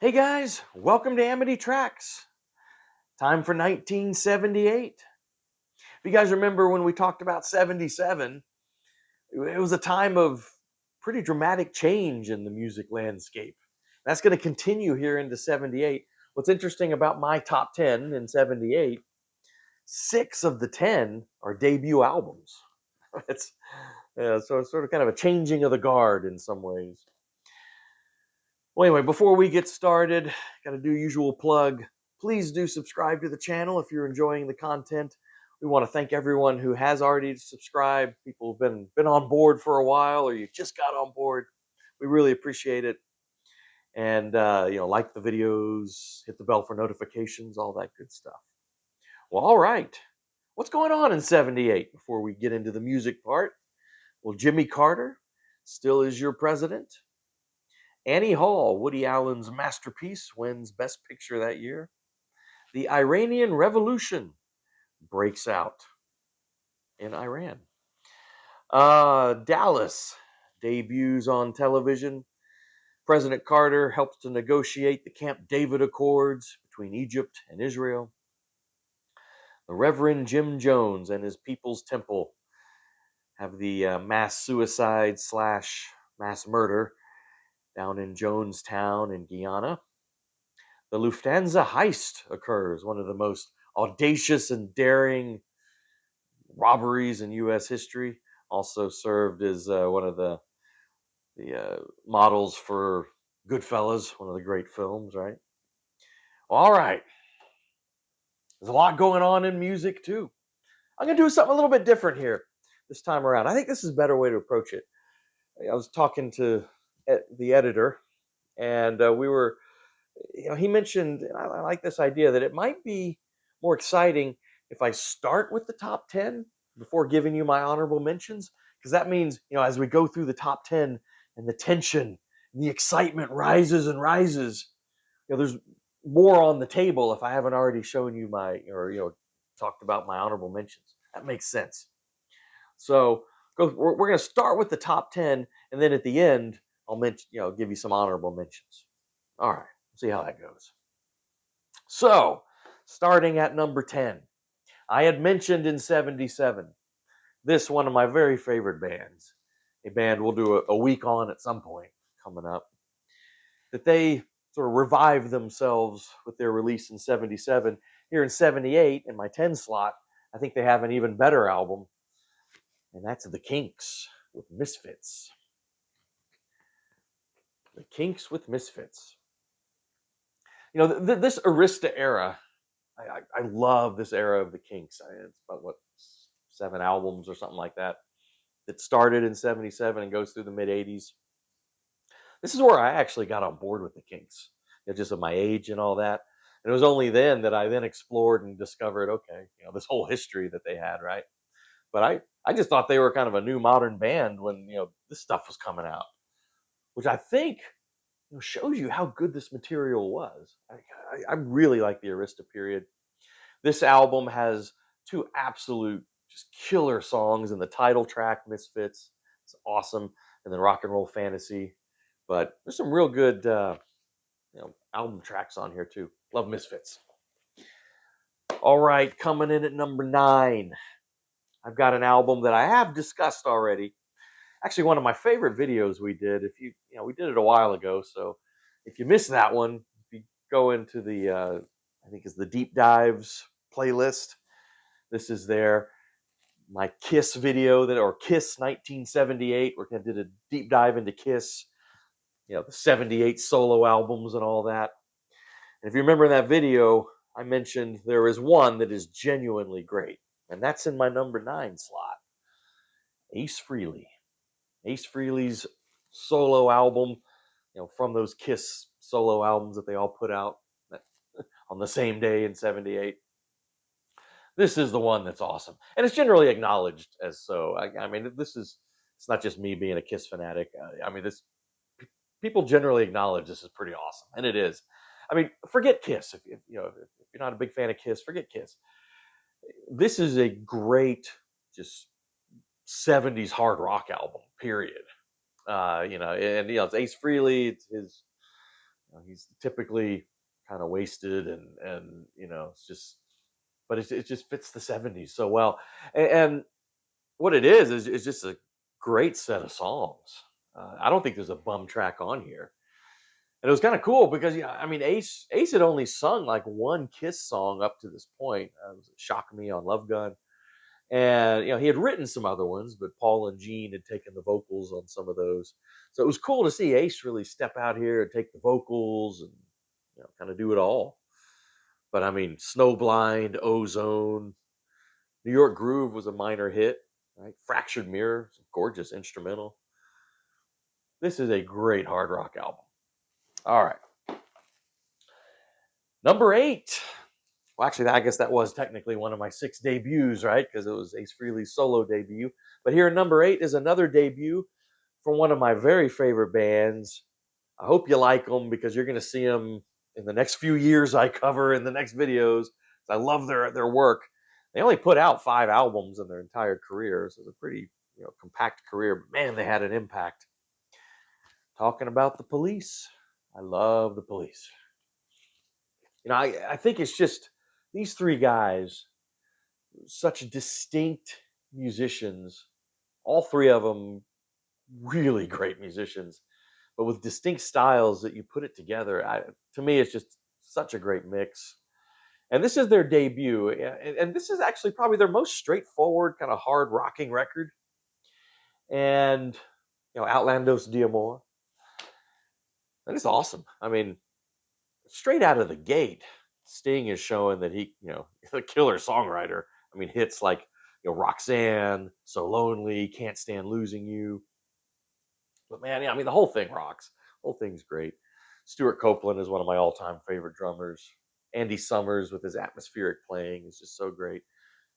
Hey guys, welcome to Amity Tracks. Time for 1978. If you guys remember when we talked about 77, it was a time of pretty dramatic change in the music landscape. That's going to continue here into 78. What's interesting about my top 10 in 78, 6 of the 10 are debut albums. It's so it's sort of kind of a changing of the guard in some ways. Well, anyway, before we get started, got to do usual plug. Please do subscribe to the channel if you're enjoying the content. We want to thank everyone who has already subscribed. People who've been on board for a while, or you just got on board. We really appreciate it. And like the videos, hit the bell for notifications, all that good stuff. Well, all right. What's going on in 78 before we get into the music part? Well, Jimmy Carter still is your president. Annie Hall, Woody Allen's masterpiece, wins Best Picture that year. The Iranian Revolution breaks out in Iran. Dallas debuts on television. President Carter helps to negotiate the Camp David Accords between Egypt and Israel. The Reverend Jim Jones and his People's Temple have the mass suicide / mass murder down in Jonestown in Guyana. The Lufthansa heist occurs, one of the most audacious and daring robberies in U.S. history. Also served as one of the models for Goodfellas, one of the great films, right? All right. There's a lot going on in music, too. I'm going to do something a little bit different here this time around. I think this is a better way to approach it. I was talking to the editor, and we were he mentioned, and I like this idea, that it might be more exciting if I start with the top 10 before giving you my honorable mentions, because that means, as we go through the top 10 and the tension and the excitement rises and rises, there's more on the table if I haven't already shown you talked about my honorable mentions. That makes sense. So we're going to start with the top 10, and then at the end, I'll give you some honorable mentions. All right. See how that goes. So, starting at number 10, I had mentioned in 77, this one of my very favorite bands, a band we'll do a week on at some point coming up, that they sort of revived themselves with their release in 77. Here in 78, in my 10 slot, I think they have an even better album, and that's The Kinks with Misfits. The Kinks with Misfits. This Arista era, I love this era of the Kinks. It's about 7 albums or something like that. That started in 77 and goes through the mid 80s. This is where I actually got on board with the Kinks, just at my age and all that. And it was only then that I then explored and discovered, okay, this whole history that they had, right? But I just thought they were kind of a new modern band when this stuff was coming out, which I think shows you how good this material was. I really like the Arista period. This album has 2 absolute just killer songs in the title track, Misfits. It's awesome. And then Rock and Roll Fantasy. But there's some real good album tracks on here too. Love Misfits. All right, coming in at number 9. I've got an album that I have discussed already. Actually, one of my favorite videos we did. We did it a while ago, so if you missed that one, if you go into the I think it's the Deep Dives playlist. This is my Kiss video or Kiss 1978. We did a deep dive into Kiss, the 78 solo albums and all that. And if you remember in that video, I mentioned there is one that is genuinely great, and that's in my number 9 slot. Ace Frehley. Ace Frehley's solo album, from those Kiss solo albums that they all put out on the same day in 78. This is the one that's awesome. And it's generally acknowledged as so. I mean, it's not just me being a Kiss fanatic. People generally acknowledge this is pretty awesome. And it is. I mean, forget Kiss. If you're not a big fan of Kiss, forget Kiss. This is a great, just 70s hard rock album, period. It's Ace Frehley. It's his He's typically kind of wasted, and it's just, but it just fits the '70s so well. And what it is just a great set of songs. I don't think there's a bum track on here. And it was kind of cool because, yeah, I mean, Ace had only sung like one Kiss song up to this point. It was "Shock Me" on Love Gun, and he had written some other ones, but Paul and Gene had taken the vocals on some of those. So it was cool to see Ace really step out here and take the vocals and kind of do it all. But I mean, "Snowblind," "Ozone," "New York Groove" was a minor hit, right? "Fractured Mirror," gorgeous instrumental. This is a great hard rock album. All right. Number 8. Well, actually, I guess that was technically one of my 6 debuts, right? Because it was Ace Frehley's solo debut. But here, number 8 is another debut from one of my very favorite bands. I hope you like them because you're going to see them in the next few years I cover in the next videos. I love their work. They only put out 5 albums in their entire career, so it's a pretty compact career. But man, they had an impact. Talking about the Police. I love the Police. I think it's just these 3 guys, such distinct musicians, all 3 of them really great musicians, but with distinct styles that you put it together. To me, it's just such a great mix. And this is their debut, and this is actually probably their most straightforward, kind of hard rocking record. And Outlandos d'Amor, and it's awesome. I mean, straight out of the gate, Sting is showing that he, is a killer songwriter. I mean, hits like Roxanne, So Lonely, Can't Stand Losing You. But man, yeah, I mean, the whole thing rocks. The whole thing's great. Stuart Copeland is one of my all-time favorite drummers. Andy Summers with his atmospheric playing is just so great.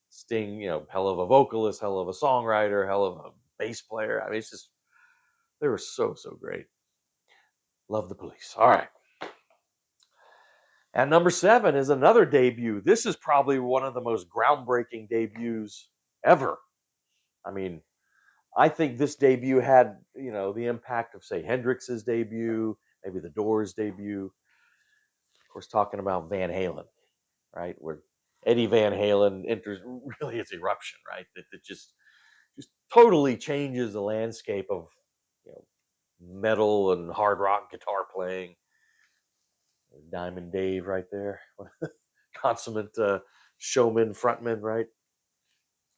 Sting, hell of a vocalist, hell of a songwriter, hell of a bass player. I mean, it's just, they were so great. Love the Police. All right. And number 7 is another debut. This is probably one of the most groundbreaking debuts ever. I mean, I think this debut had, the impact of, say, Hendrix's debut, maybe the Doors' debut. Of course, talking about Van Halen, right? Where Eddie Van Halen enters really its eruption, right? That just totally changes the landscape of, metal and hard rock guitar playing. Diamond Dave right there, consummate showman, frontman, right?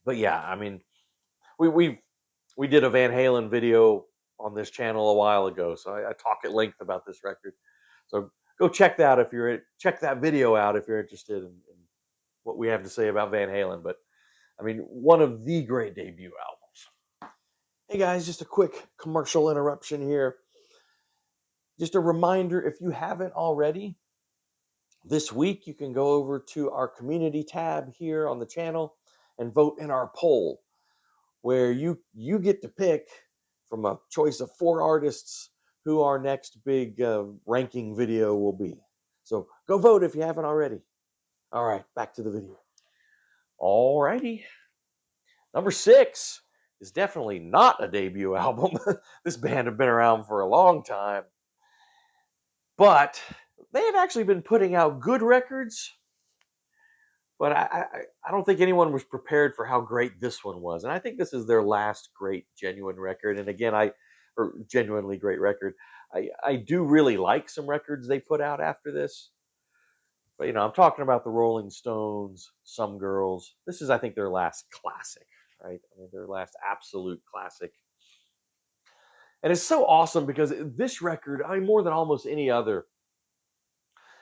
But yeah, I mean, we did a Van Halen video on this channel a while ago, so I talk at length about this record. So go check that check that video out if you're interested in what we have to say about Van Halen. But I mean, one of the great debut albums. Hey guys, just a quick commercial interruption here. Just a reminder, if you haven't already, this week you can go over to our community tab here on the channel and vote in our poll, where you get to pick from a choice of 4 artists who our next big ranking video will be. So go vote if you haven't already. All right, back to the video. All righty. Number 6 is definitely not a debut album. This band have been around for a long time, but they have actually been putting out good records. But I don't think anyone was prepared for how great this one was. And I think this is their last great genuine record. And again, or genuinely great record. I do really like some records they put out after this. But I'm talking about the Rolling Stones, Some Girls. This is, I think, their last classic, right? I mean, their last absolute classic. And it's so awesome because this record, I mean, more than almost any other,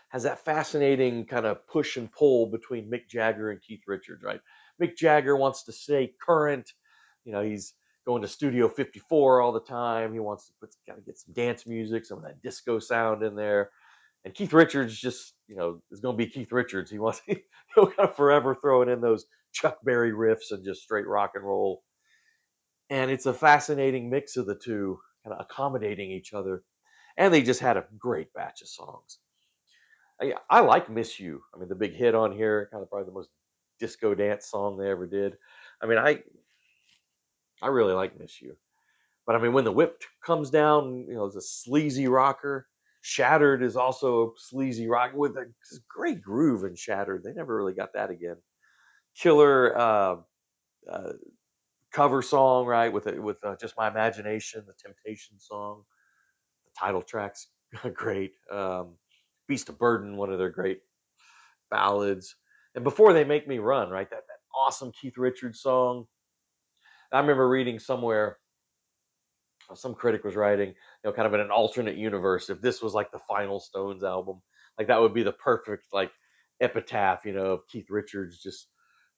has that fascinating kind of push and pull between Mick Jagger and Keith Richards, right? Mick Jagger wants to stay current. He's going to Studio 54 all the time. He wants to kind of get some dance music, some of that disco sound in there. And Keith Richards just, is going to be Keith Richards. He'll kind of forever throwing in those Chuck Berry riffs and just straight rock and roll. And it's a fascinating mix of the two, kind of accommodating each other. And they just had a great batch of songs. I like "Miss You." I mean, the big hit on here, kind of probably the most disco dance song they ever did. I mean, I really like "Miss You." But I mean, when the whip comes down, it's a sleazy rocker. Shattered is also a sleazy rock with a great groove in Shattered. They never really got that again. Killer uh, cover song, right? With Just My Imagination, the Temptation song, the title track's great. Beast of Burden, one of their great ballads. And Before They Make Me Run, right? That awesome Keith Richards song. I remember reading somewhere, some critic was writing, kind of in an alternate universe, if this was like the final Stones album, like that would be the perfect like epitaph, of Keith Richards just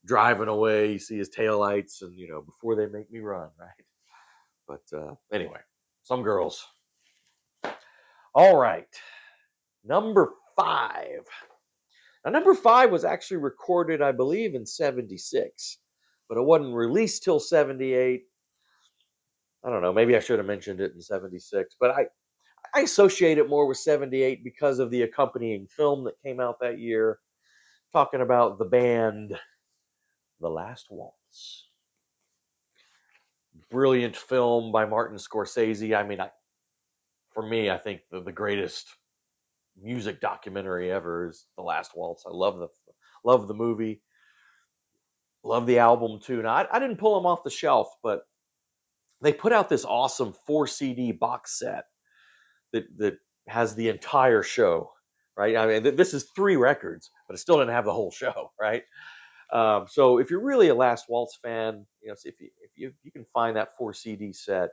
driving away. You see his taillights, and Before They Make Me Run, right? But anyway, some girls. All right, number five. Now, number five was actually recorded, I believe, in '76, but it wasn't released till '78. I don't know. Maybe I should have mentioned it in '76, but I associate it more with '78 because of the accompanying film that came out that year, talking about the band The Last Waltz. Brilliant film by Martin Scorsese. I mean, for me, I think the greatest music documentary ever is The Last Waltz. I love the movie, love the album too. Now, I didn't pull them off the shelf, but they put out this awesome 4 CD box set that has the entire show, right? I mean, this is 3 records, but it still didn't have the whole show, right? So if you're really a Last Waltz fan, if you can find that 4 CD set,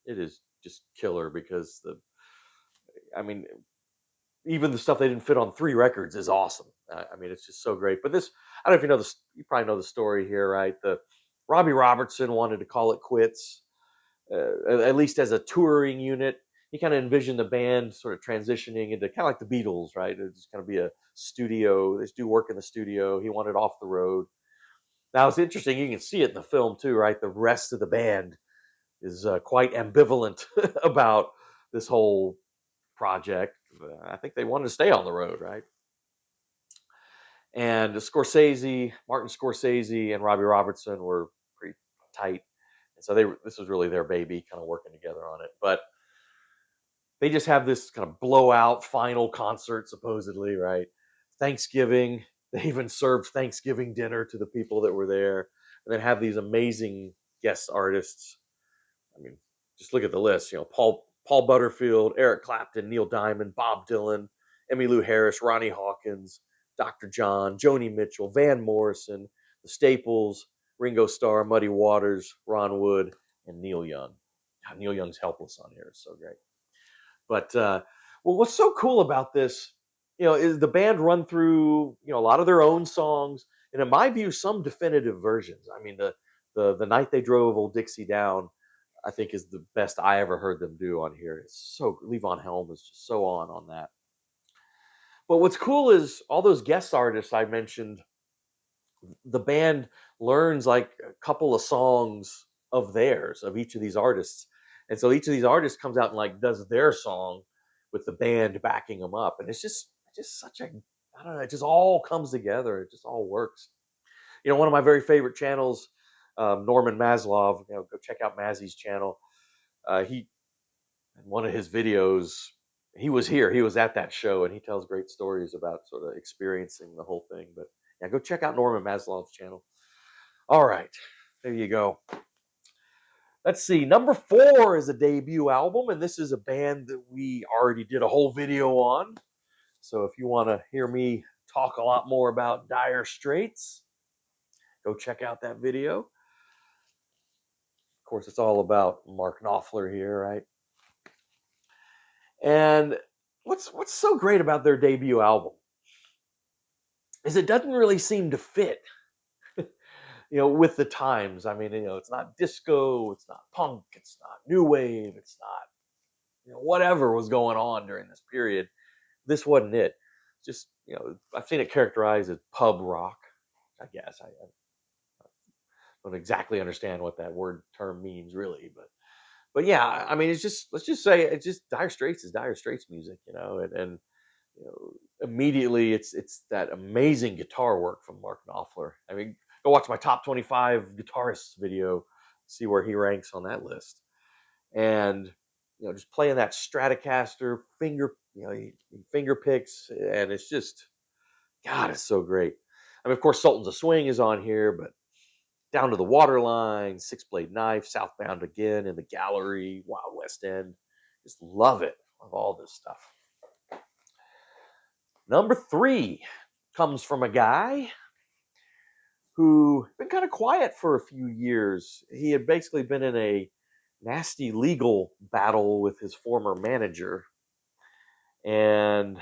it is just killer because I mean, even the stuff they didn't fit on 3 records is awesome. I mean, it's just so great. But this, I don't know if you know this, you probably know the story here, right? The Robbie Robertson wanted to call it quits, at least as a touring unit. He kind of envisioned the band sort of transitioning into kind of like the Beatles, right? It's going to be a studio. They just do work in the studio. He wanted off the road. Now it's interesting. You can see it in the film too, right? The rest of the band is quite ambivalent about this whole project. I think they wanted to stay on the road, right? And Martin Scorsese, and Robbie Robertson were pretty tight, and so this was really their baby, kind of working together on it. But they just have this kind of blowout final concert, supposedly, right? Thanksgiving. They even served Thanksgiving dinner to the people that were there, and then have these amazing guest artists. I mean, just look at the list. Paul Butterfield, Eric Clapton, Neil Diamond, Bob Dylan, Emmylou Harris, Ronnie Hawkins, Dr. John, Joni Mitchell, Van Morrison, the Staples, Ringo Starr, Muddy Waters, Ron Wood, and Neil Young. God, Neil Young's Helpless on here is so great. But well, what's so cool about this, is the band run through, a lot of their own songs, and in my view, some definitive versions. I mean, the night they drove Old Dixie down, I think is the best I ever heard them do on here. It's so Levon Helm is just so on that. But what's cool is all those guest artists I mentioned. The band learns like a couple of songs of theirs of each of these artists, and so each of these artists comes out and like does their song with the band backing them up, and it's just such a, I don't know, it just all comes together. It just all works. One of my very favorite channels, Norman Maslov. Go check out Mazzy's channel. He In one of his videos, he was here. He was at that show, and he tells great stories about sort of experiencing the whole thing. But yeah, go check out Norman Maslov's channel. All right, there you go. Let's see. Number 4 is a debut album, and this is a band that we already did a whole video on. So if you want to hear me talk a lot more about Dire Straits, go check out that video. Of course, it's all about Mark Knopfler here, right? And what's so great about their debut album is it doesn't really seem to fit, with the times. I mean, it's not disco, it's not punk, it's not new wave, it's not, whatever was going on during this period. This wasn't it. Just, I've seen it characterized as pub rock, I guess. I don't exactly understand what that word term means really, but yeah, I mean, it's just, let's just say it's just Dire Straits is Dire Straits music, and immediately it's that amazing guitar work from Mark Knopfler. I mean, go watch my top 25 guitarists video, see where he ranks on that list. And just playing that Stratocaster he finger picks, and it's just, God, it's so great. I mean, of course, Sultans of Swing is on here, but Down to the Waterline, Six Blade Knife, Southbound Again, In the Gallery, Wild West End. Just love it. Love all this stuff. Number 3 comes from a guy who been kind of quiet for a few years. He had basically been in a nasty legal battle with his former manager, and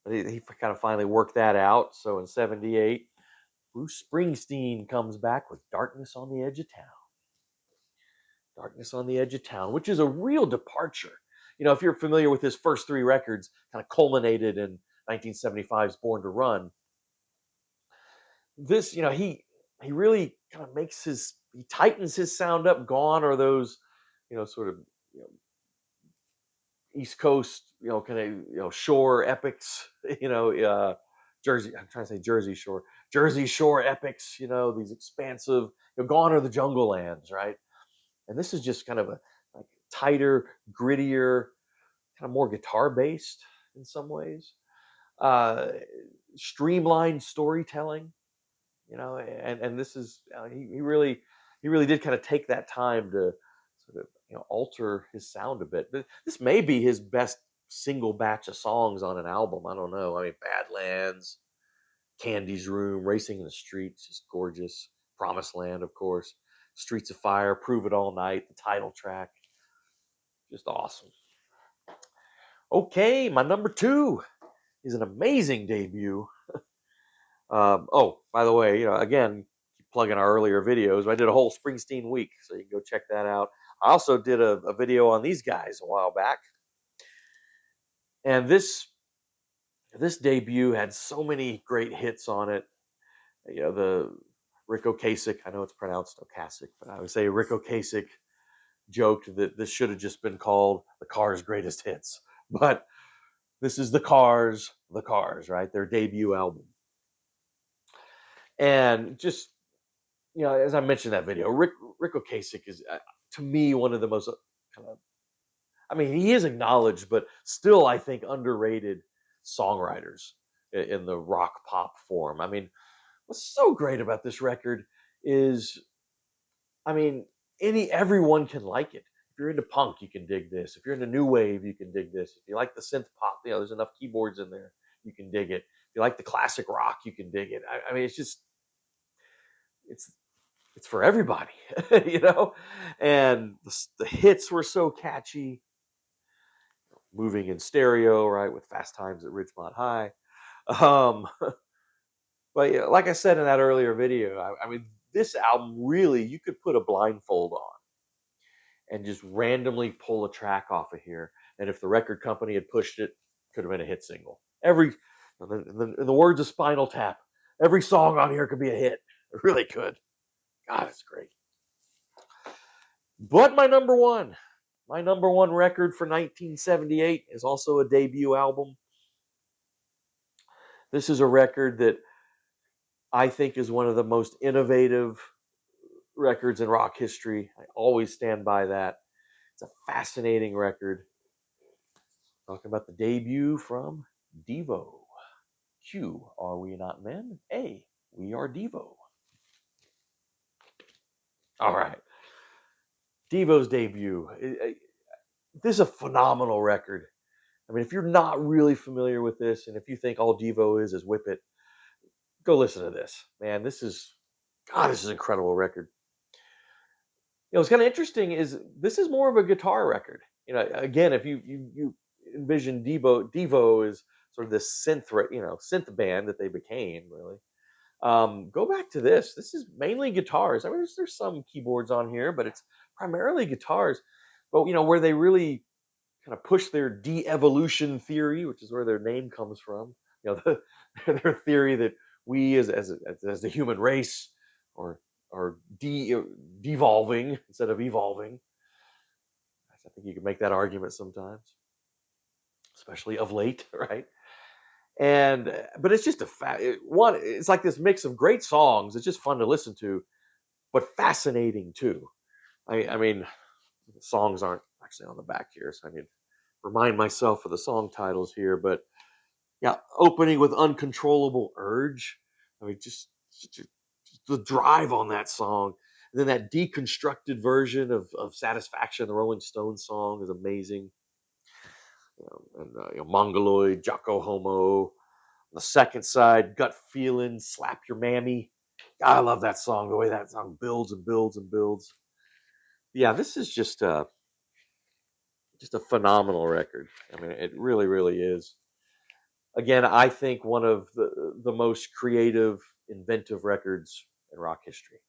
he kind of finally worked that out. So in '78, Bruce Springsteen comes back with Darkness on the Edge of Town. Darkness on the Edge of Town, which is a real departure. If you're familiar with his first 3 records, kind of culminated in 1975's Born to Run. This, he really kind of he tightens his sound up. Gone are those, sort of, East Coast, kind of, shore epics, Jersey. I'm trying to say Jersey Shore, Jersey Shore epics. These expansive. Gone are the Jungle Lands, right? And this is just kind of a like tighter, grittier, kind of more guitar based in some ways. Streamlined storytelling, and this is he really did kind of take that time to sort of alter his sound a bit. But this may be his best single batch of songs on an album. I don't know. I mean, Badlands, Candy's Room, Racing in the Streets, just gorgeous. Promised Land, of course. Streets of Fire, Prove It All Night, the title track, just awesome. Okay, my number 2 is an amazing debut. Oh, by the way, again, keep plugging our earlier videos. I did a whole Springsteen week, so you can go check that out. I also did a video on these guys a while back, and this debut had so many great hits on it. The Rick Ocasek, I know it's pronounced Ocasek, but I would say Rick Ocasek joked that this should have just been called The Cars' Greatest Hits, but this is The Cars, right? Their debut album. And just, as I mentioned in that video, Rick Ocasek is, to me, one of the most kind of, I mean, he is acknowledged, but still, I think, underrated songwriters in the rock pop form. I mean, what's so great about this record is, I mean, everyone can like it. If you're into punk, you can dig this. If you're into new wave, you can dig this. If you like the synth pop, there's enough keyboards in there, you can dig it. If you like the classic rock, you can dig it. I mean, it's just, it's for everybody, And the hits were so catchy. Moving in Stereo, right, with Fast Times at Ridgemont High. But like I said in that earlier video, I mean, this album really, you could put a blindfold on and just randomly pull a track off of here. And if the record company had pushed it, could have been a hit single. In the words of Spinal Tap, every song on here could be a hit. It really could. God, it's great. But my number one record for 1978 is also a debut album. This is a record that I think is one of the most innovative records in rock history. I always stand by that. It's a fascinating record. Talking about the debut from Devo. Q, are we not men? A, we are Devo. All right. Devo's debut. This is a phenomenal record. I mean, if you're not really familiar with this, and if you think all Devo is Whip It, go listen to this. Man, this is an incredible record. What's kind of interesting is this is more of a guitar record. Again, if you envision Devo is sort of this synth band that they became, really. Go back to this. This is mainly guitars. I mean, there's some keyboards on here, but it's primarily guitars. But where they really kind of push their de-evolution theory, which is where their name comes from. Their theory that we as the human race are devolving instead of evolving. I think you can make that argument sometimes, especially of late, right? But it's just it's like this mix of great songs. It's just fun to listen to, but fascinating too. I mean, songs aren't actually on the back here, so I need to remind myself of the song titles here. But yeah, opening with Uncontrollable Urge. I mean, just the drive on that song. And then that deconstructed version of Satisfaction, the Rolling Stones song, is amazing. Mongoloid, Jocko Homo. On the second side, Gut Feeling, Slap Your Mammy. God, I love that song, the way that song builds and builds and builds. Yeah, this is just a phenomenal record. I mean, it really, really is. Again, I think one of the most creative, inventive records in rock history.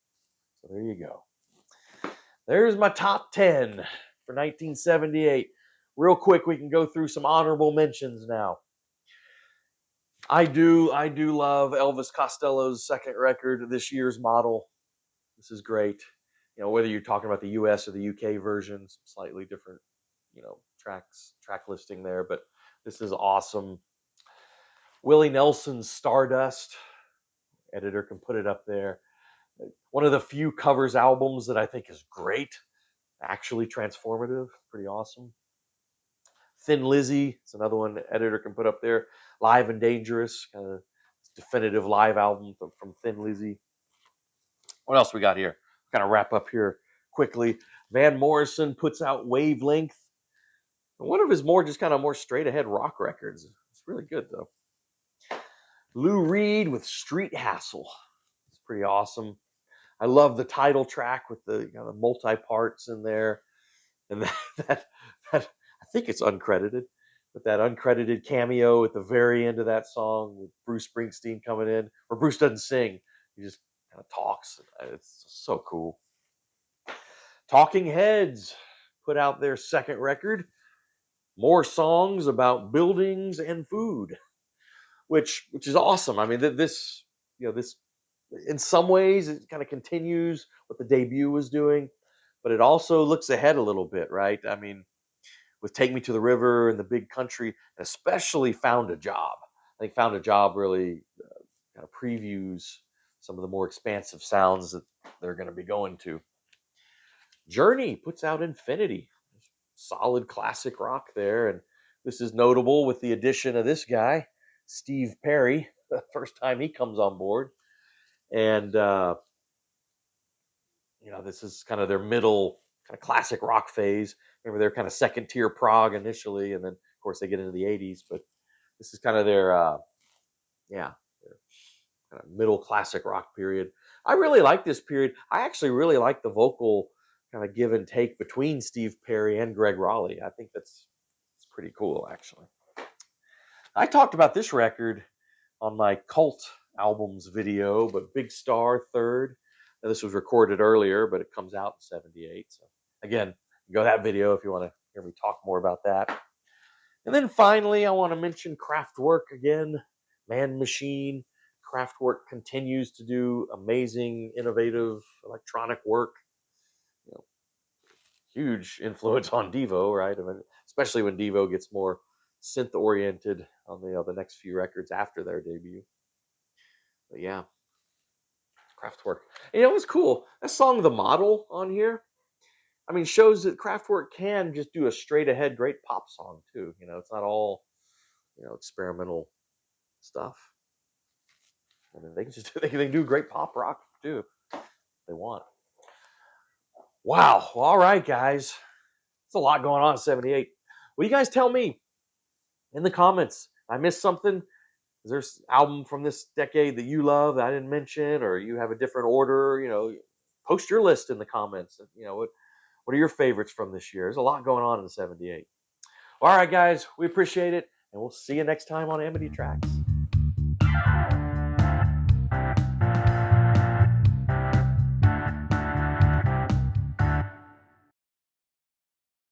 So there you go. There's my top 10 for 1978. Real quick, we can go through some honorable mentions now. I do love Elvis Costello's second record, This Year's Model. This is great. Whether you're talking about the US or the UK versions, slightly different, track listing there, but this is awesome. Willie Nelson's Stardust, editor can put it up there. One of the few covers albums that I think is great, actually transformative, pretty awesome. Thin Lizzy, it's another one the editor can put up there. Live and Dangerous, kind of definitive live album from Thin Lizzy. What else we got here? Kind of wrap up here quickly. Van Morrison puts out Wavelength. One of his more straight ahead rock records. It's really good though. Lou Reed with Street Hassle. It's pretty awesome. I love the title track with the the multi parts in there, and that I think it's uncredited, but that uncredited cameo at the very end of that song with Bruce Springsteen coming in, or Bruce doesn't sing, he just kind of talks. It's so cool. Talking Heads put out their second record, more songs about buildings and food, which is awesome. I mean, this in some ways it kind of continues what the debut was doing, but it also looks ahead a little bit, right? I mean, with Take Me to the River and The Big Country, and especially Found a Job. I think Found a Job really kind of previews some of the more expansive sounds that they're going to be going to. Journey puts out Infinity, solid classic rock there, and this is notable with the addition of this guy, Steve Perry, the first time he comes on board. And this is kind of their middle kind of classic rock phase. Remember, they're kind of second tier prog initially, and then of course they get into the 80s. But this is kind of their their kind of middle classic rock period. I really like this period. I actually really like the vocal kind of give and take between Steve Perry and Greg Raleigh. I think it's pretty cool, actually. I talked about this record on my Cult albums video, but Big Star third. Now, this was recorded earlier, but it comes out in 78. So again, go to that video if you want to hear me talk more about that. And then finally, I want to mention Kraftwerk again, Man Machine. Kraftwerk continues to do amazing, innovative electronic work. Huge influence on Devo, right? I mean, especially when Devo gets more synth oriented on the next few records after their debut. But yeah, Kraftwerk. And it was cool. That song, The Model, on here, I mean, shows that Kraftwerk can just do a straight ahead great pop song too. It's not all experimental stuff. I mean, they can just they can do great pop rock too if they want. Wow. Well, all right, guys. It's a lot going on in 78. Well, you guys tell me in the comments. I missed something? Is there an album from this decade that you love that I didn't mention, or you have a different order? Post your list in the comments. What are your favorites from this year? There's a lot going on in 78. All right, guys, we appreciate it, and we'll see you next time on Amity Tracks.